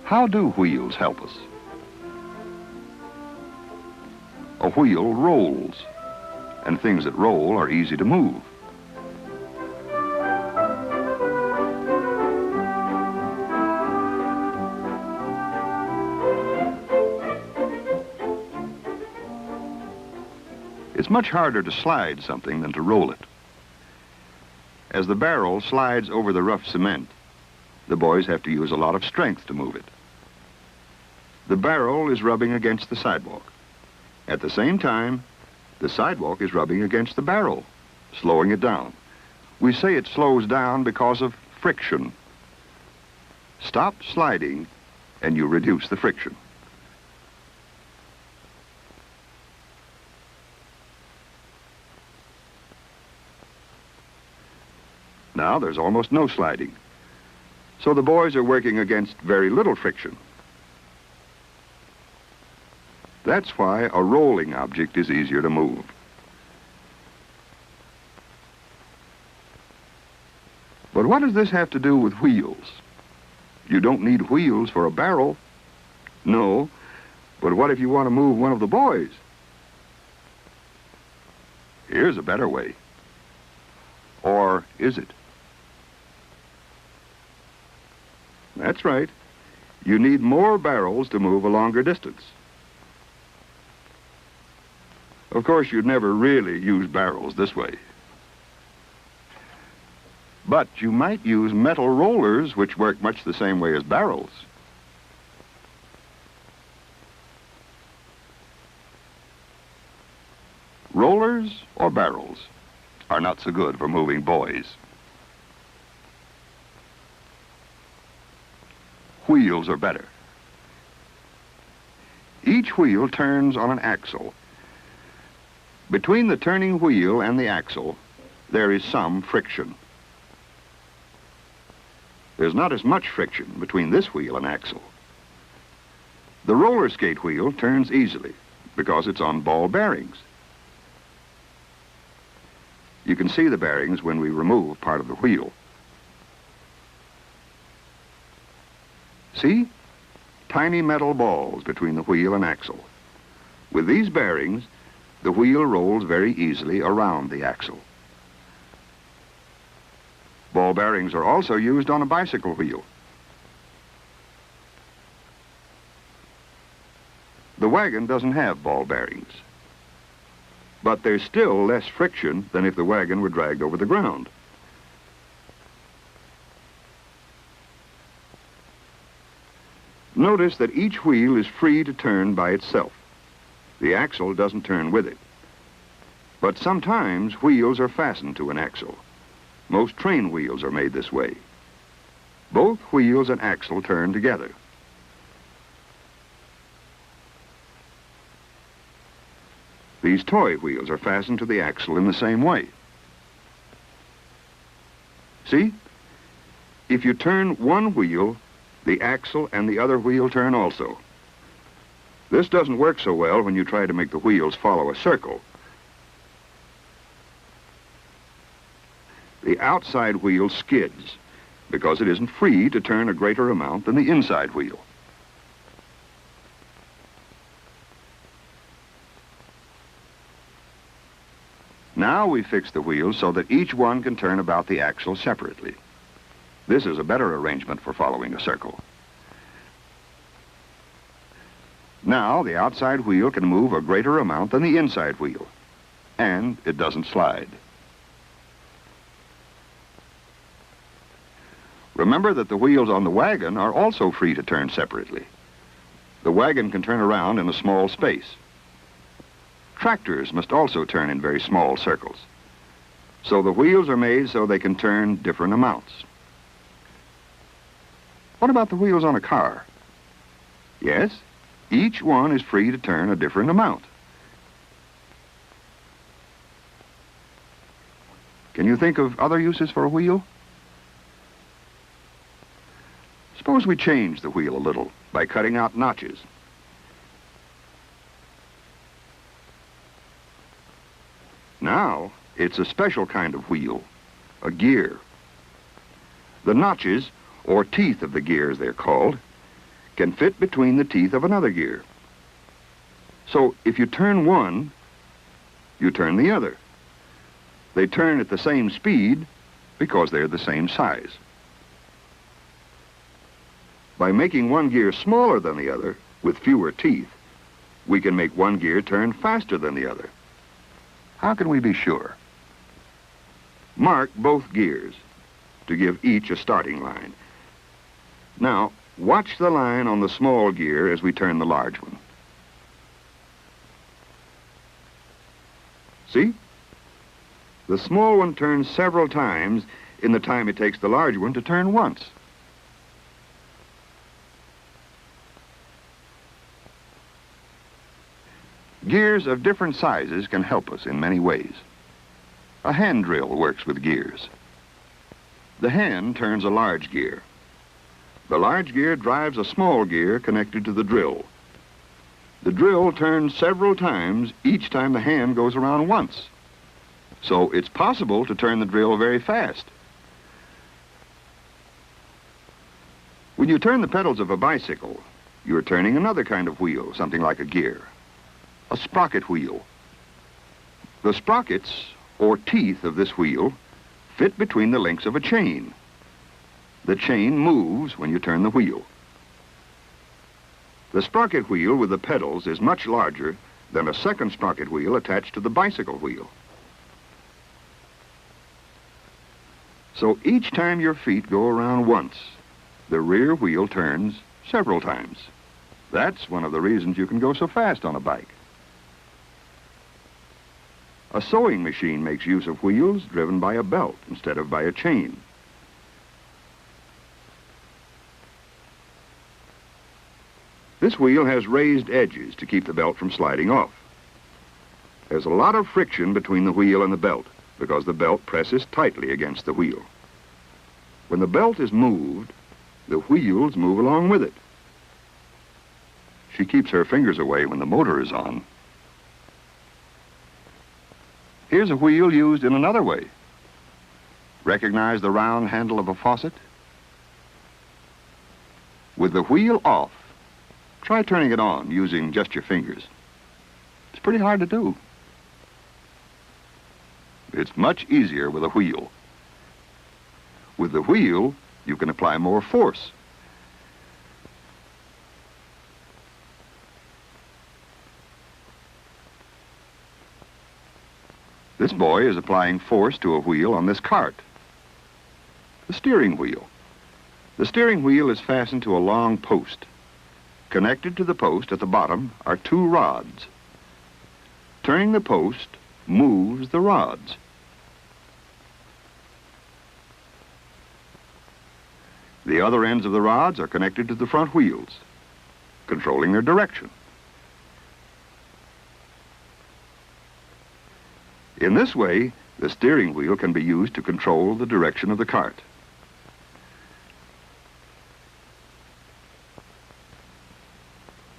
How do wheels help us? A wheel rolls, and things that roll are easy to move. It's much harder to slide something than to roll it. As the barrel slides over the rough cement, the boys have to use a lot of strength to move it. The barrel is rubbing against the sidewalk. At the same time, the sidewalk is rubbing against the barrel, slowing it down. We say it slows down because of friction. Stop sliding and you reduce the friction. Now there's almost no sliding. So the boys are working against very little friction. That's why a rolling object is easier to move. But what does this have to do with wheels? You don't need wheels for a barrel. No, but what if you want to move one of the boys? Here's a better way. Or is it? That's right. You need more barrels to move a longer distance. Of course, you'd never really use barrels this way. But you might use metal rollers, which work much the same way as barrels. Rollers or barrels are not so good for moving boys. Wheels are better. Each wheel turns on an axle. Between the turning wheel and the axle, there is some friction. There's not as much friction between this wheel and axle. The roller skate wheel turns easily because it's on ball bearings. You can see the bearings when we remove part of the wheel. See? Tiny metal balls between the wheel and axle. With these bearings, the wheel rolls very easily around the axle. Ball bearings are also used on a bicycle wheel. The wagon doesn't have ball bearings, but there's still less friction than if the wagon were dragged over the ground. Notice that each wheel is free to turn by itself. The axle doesn't turn with it. But sometimes wheels are fastened to an axle. Most train wheels are made this way. Both wheels and axle turn together. These toy wheels are fastened to the axle in the same way. See? If you turn one wheel, the axle and the other wheel turn also. This doesn't work so well when you try to make the wheels follow a circle. The outside wheel skids because it isn't free to turn a greater amount than the inside wheel. Now we fix the wheels so that each one can turn about the axle separately. This is a better arrangement for following a circle. Now the outside wheel can move a greater amount than the inside wheel, and it doesn't slide. Remember that the wheels on the wagon are also free to turn separately. The wagon can turn around in a small space. Tractors must also turn in very small circles. So the wheels are made so they can turn different amounts. What about the wheels on a car? Yes, each one is free to turn a different amount. Can you think of other uses for a wheel? Suppose we change the wheel a little by cutting out notches. Now, it's a special kind of wheel, a gear. The notches, or teeth of the gear as they're called, can fit between the teeth of another gear. So if you turn one, you turn the other. They turn at the same speed because they're the same size. By making one gear smaller than the other, with fewer teeth, we can make one gear turn faster than the other. How can we be sure? Mark both gears to give each a starting line. Now, watch the line on the small gear as we turn the large one. See? The small one turns several times in the time it takes the large one to turn once. Gears of different sizes can help us in many ways. A hand drill works with gears. The hand turns a large gear. The large gear drives a small gear connected to the drill. The drill turns several times each time the hand goes around once. So it's possible to turn the drill very fast. When you turn the pedals of a bicycle, you're turning another kind of wheel, something like a gear. A sprocket wheel. The sprockets, or teeth of this wheel, fit between the links of a chain. The chain moves when you turn the wheel. The sprocket wheel with the pedals is much larger than a second sprocket wheel attached to the bicycle wheel. So each time your feet go around once, the rear wheel turns several times. That's one of the reasons you can go so fast on a bike. A sewing machine makes use of wheels driven by a belt instead of by a chain. This wheel has raised edges to keep the belt from sliding off. There's a lot of friction between the wheel and the belt because the belt presses tightly against the wheel. When the belt is moved, the wheels move along with it. She keeps her fingers away when the motor is on. Here's a wheel used in another way. Recognize the round handle of a faucet? With the wheel off, try turning it on using just your fingers. It's pretty hard to do. It's much easier with a wheel. With the wheel, you can apply more force. This boy is applying force to a wheel on this cart. The steering wheel. The steering wheel is fastened to a long post. Connected to the post at the bottom are two rods. Turning the post moves the rods. The other ends of the rods are connected to the front wheels, controlling their direction. In this way, the steering wheel can be used to control the direction of the cart.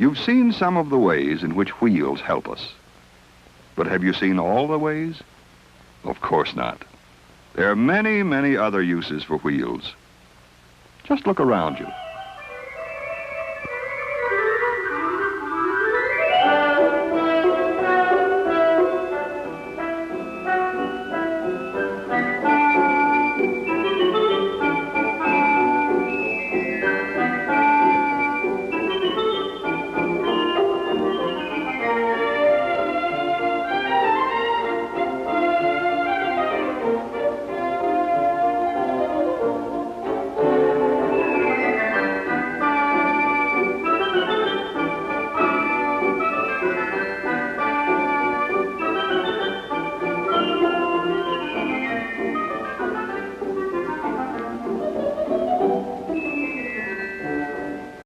You've seen some of the ways in which wheels help us. But have you seen all the ways? Of course not. There are many, many other uses for wheels. Just look around you.